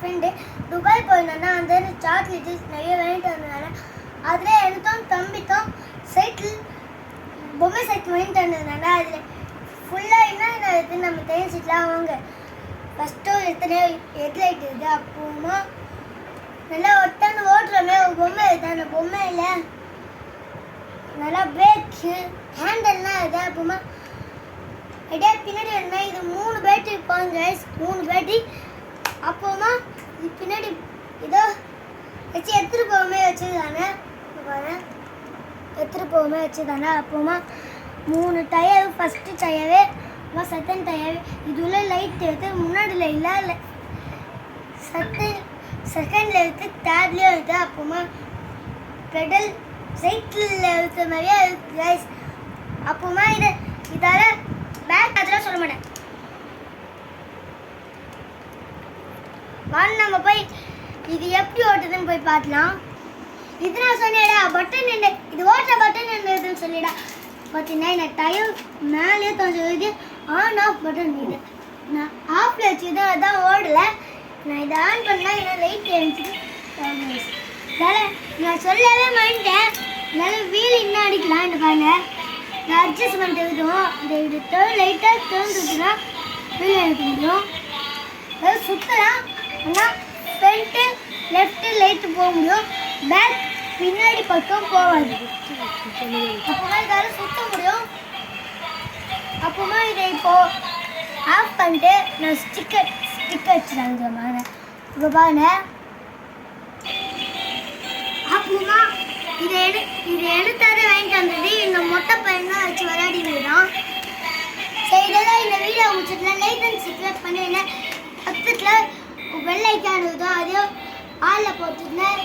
Friend Dubai போயிருந்தோன்னா அந்த chocolates நிறைய வாங்கிட்டு வந்ததுனால அதில் எனக்கும் தம்பிக்கும் சைக்கிள் பொம்மை சைக்கிள் வாங்கிட்டு வந்ததுனால அதில் ஃபுல்லாக என்ன இருக்குது நம்ம தெரிஞ்சிக்கலாம். அவங்க ஃபஸ்ட்டு எத்தனை ஹெட்லைட் இருக்குது, அப்புறமா நல்லா ஒட்டாந்து ஓட்டுறோமே ஒரு பொம்மை இருக்குது, அந்த பொம்மையில் நல்லா பிரேக்கு ஹேண்டல்லாம் இருக்குது. அப்புறமா அப்படியே பின்னாடி வேணுமே இது 3 பேட்டரி இருப்பாங்க கைஸ், 3 பேட்டரி. அப்புறமா இது பின்னாடி இதோ வச்சு எடுத்துகிட்டு போகாமே வச்சுதானே பாரு, எடுத்துகிட்டு போகாமே வச்சுதானே. அப்புறமா 3 டயர், ஃபஸ்ட்டு டயரு, அப்புறம் செகண்ட் டயர். இது உள்ள லைட் இருக்குது, முன்னாடியில் இல்லை செகண்டில் இருக்குது, தேர்ட்லேயும் இருக்குது. அப்புறமா பெடல் சைக்கிளில் இருக்கிற மாதிரியே இருக்குது கைஸ். அப்புறமா இதால் பேக் அதெல்லாம் சொல்ல மாட்டேன். வாங்க நம்ம போய் இது எப்படி ஓட்டுதுன்னு போய் பார்க்கலாம். இது நான் சொன்னேடா பட்டன் என்ன, இது ஓட்டுற பட்டன் என்னதுன்னு சொல்லிடா. பார்த்தீங்கன்னா இந்த டயர் மேலேயே கொஞ்சம் இது ஆன் ஆஃப் பட்டன். இது நான் ஆஃப்ல வச்சுதான் அதான் ஓடலை. நான் இதை ஆன் பண்ணால் என்ன லைட் எழுந்துச்சு. நான் சொல்லவே மாட்டேன். என்னால் வீல் இன்னும் அடிக்கலாம். இந்த பாருங்க நான் அட்ஜஸ்ட்மெண்ட் எழுதுவோம். இதை லைட்டாக திறந்துட்டுனா வீல் எடுக்க முடியும். அதாவது சுற்றலாம். ஆனால் ஃப்ரண்ட்டு லெஃப்ட்டு லைட்டு போக முடியும், பேக் பின்னாடி பக்கம் போகாது. அப்புறமா இதால் சுற்ற முடியும். அப்புறமா இதை இப்போது ஆஃப் பண்ணிட்டு நான் ஸ்டிக்கர் வச்சுட்டாங்க பாருங்க. இப்போ பாருங்க. அப்புறமா இதை எடுத்தாலே வாங்கிட்டு வந்தது இந்த மொட்டை பையன் தான் வச்சு விளையாடினது தான். சரி, இதெல்லாம் இந்த வீடியோ முடிச்சிட்டுலாம் லைக் அண்ட் சப்ஸ்கிரைப் பண்ணி பக்கத்தில் வெள்ளைக்கானது தான் அதையும் ஆளில் போட்டுருந்தேன்.